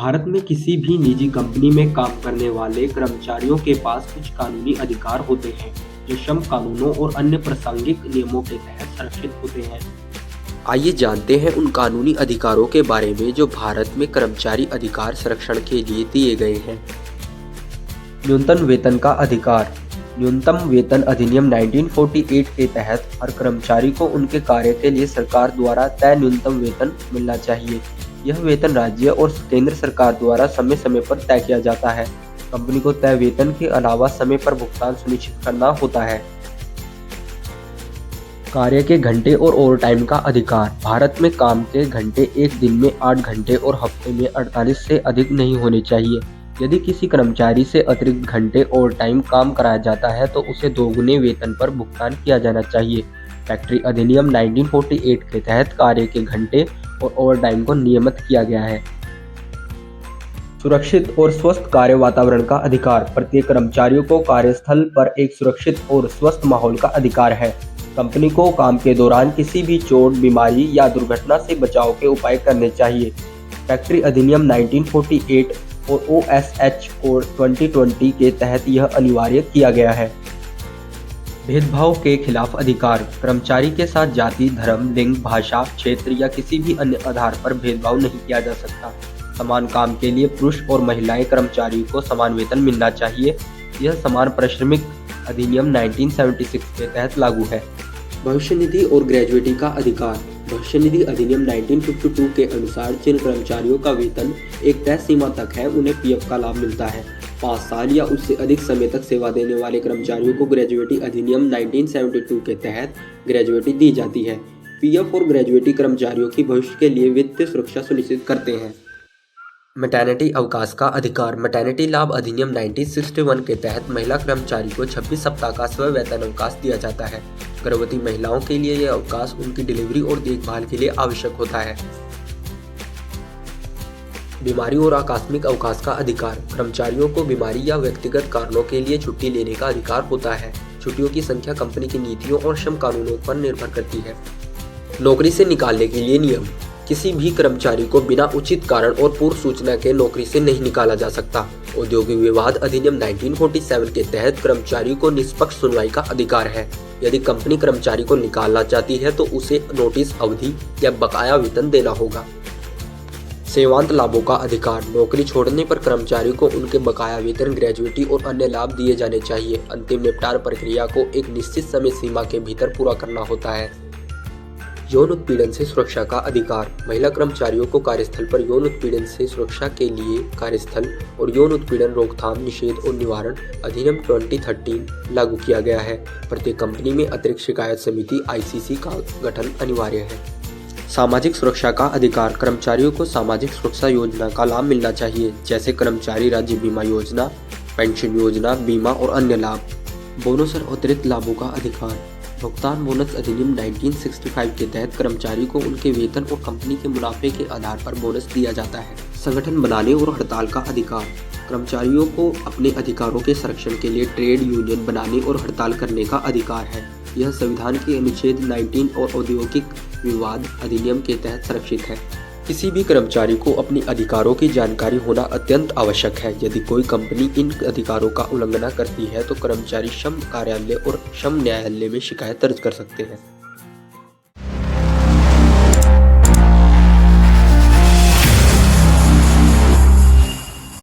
भारत में किसी भी निजी कंपनी में काम करने वाले कर्मचारियों के पास कुछ कानूनी अधिकार होते हैं, जो श्रम कानूनों और अन्य प्रासंगिक नियमों के तहत संरक्षित होते हैं। आइए जानते हैं उन कानूनी अधिकारों के बारे में जो भारत में कर्मचारी अधिकार संरक्षण के लिए दिए गए हैं। न्यूनतम वेतन का अधिकार। न्यूनतम वेतन अधिनियम 1948 के तहत हर कर्मचारी को उनके कार्य के लिए सरकार द्वारा तय न्यूनतम वेतन मिलना चाहिए। यह वेतन राज्य और केंद्र सरकार द्वारा समय समय पर तय किया जाता है। कंपनी को तय वेतन के अलावा समय पर भुगतान सुनिश्चित करना होता है। कार्य के घंटे और ओवरटाइम का अधिकार। भारत में काम के घंटे एक दिन में 8 घंटे और हफ्ते में 48 से अधिक नहीं होने चाहिए। यदि किसी कर्मचारी से अतिरिक्त घंटे ओवरटाइम काम कराया जाता है तो उसे दोगुने वेतन पर भुगतान किया जाना चाहिए। फैक्ट्री अधिनियम 1948 के तहत कार्य के घंटे और ओवरटाइम को नियमित किया गया है। सुरक्षित और स्वस्थ कार्य वातावरण का अधिकार। प्रत्येक कर्मचारियों को कार्यस्थल पर एक सुरक्षित और स्वस्थ माहौल का अधिकार है। कंपनी को काम के दौरान किसी भी चोट, बीमारी या दुर्घटना से बचाव के उपाय करने चाहिए। फैक्ट्री अधिनियम 1948 और OSH कोड 2020 के तहत यह अनिवार्य किया गया है। भेदभाव के खिलाफ अधिकार। कर्मचारी के साथ जाति, धर्म, लिंग, भाषा, क्षेत्र या किसी भी अन्य आधार पर भेदभाव नहीं किया जा सकता। समान काम के लिए पुरुष और महिलाएं कर्मचारियों को समान वेतन मिलना चाहिए। यह समान पारिश्रमिक अधिनियम 1976 के तहत लागू है। भविष्य निधि और ग्रेजुएटी का अधिकार। भविष्य निधि अधिनियम 1952 के अनुसार जिन कर्मचारियों का वेतन एक तय सीमा तक है उन्हें PF का लाभ मिलता है। 5 साल या उससे अधिक समय तक सेवा देने वाले कर्मचारियों को ग्रेजुएटी अधिनियम 1972 के तहत ग्रेजुएटी दी जाती है। PF और ग्रेजुएटी कर्मचारियों की भविष्य के लिए वित्तीय सुरक्षा सुनिश्चित करते हैं। मैटरनिटी अवकाश का अधिकार। मैटरनिटी लाभ अधिनियम 1961 के तहत महिला कर्मचारी को 26 सप्ताह का स्व वेतन अवकाश दिया जाता है। गर्भवती महिलाओं के लिए यह अवकाश उनकी डिलीवरी और देखभाल के लिए आवश्यक होता है। बीमारी और आकस्मिक अवकाश का अधिकार। कर्मचारियों को बीमारी या व्यक्तिगत कारणों के लिए छुट्टी लेने का अधिकार होता है। छुट्टियों की संख्या कंपनी की नीतियों और श्रम कानूनों पर निर्भर करती है। नौकरी से निकालने के लिए नियम। किसी भी कर्मचारी को बिना उचित कारण और पूर्व सूचना के नौकरी से नहीं निकाला जा सकता। औद्योगिक विवाद अधिनियम 1947 के तहत कर्मचारी को निष्पक्ष सुनवाई का अधिकार है। यदि कंपनी कर्मचारी को निकालना चाहती है तो उसे नोटिस अवधि या बकाया वेतन देना होगा। सेवांत लाभों का अधिकार। नौकरी छोड़ने पर कर्मचारी को उनके बकाया वेतन, ग्रेजुएटी और अन्य लाभ दिए जाने चाहिए। अंतिम निपटान प्रक्रिया को एक निश्चित समय सीमा के भीतर पूरा करना होता है। यौन उत्पीड़न से सुरक्षा का अधिकार। महिला कर्मचारियों को कार्यस्थल पर यौन उत्पीड़न से सुरक्षा के लिए कार्यस्थल और यौन उत्पीड़न रोकथाम, निषेध और निवारण अधिनियम 2013 लागू किया गया है। प्रत्येक कंपनी में अतिरिक्त शिकायत समिति ICC का गठन अनिवार्य है। सामाजिक सुरक्षा का अधिकार। कर्मचारियों को सामाजिक सुरक्षा योजना का लाभ मिलना चाहिए, जैसे कर्मचारी राज्य बीमा योजना, पेंशन योजना, बीमा और अन्य लाभ। बोनस और अतिरिक्त लाभों का अधिकार। भुगतान बोनस अधिनियम 1965 के तहत कर्मचारी को उनके वेतन और कंपनी के मुनाफे के आधार पर बोनस दिया जाता है। संगठन बनाने और हड़ताल का अधिकार। कर्मचारियों को अपने अधिकारों के संरक्षण के लिए ट्रेड यूनियन बनाने और हड़ताल करने का अधिकार है। यह संविधान के अनुच्छेद 19 और औद्योगिक विवाद अधिनियम के तहत सुरक्षित है। किसी भी कर्मचारी को अपने अधिकारों की जानकारी होना अत्यंत आवश्यक है। यदि कोई कंपनी इन अधिकारों का उल्लंघन करती है तो कर्मचारी श्रम कार्यालय और श्रम न्यायालय में शिकायत दर्ज कर सकते हैं।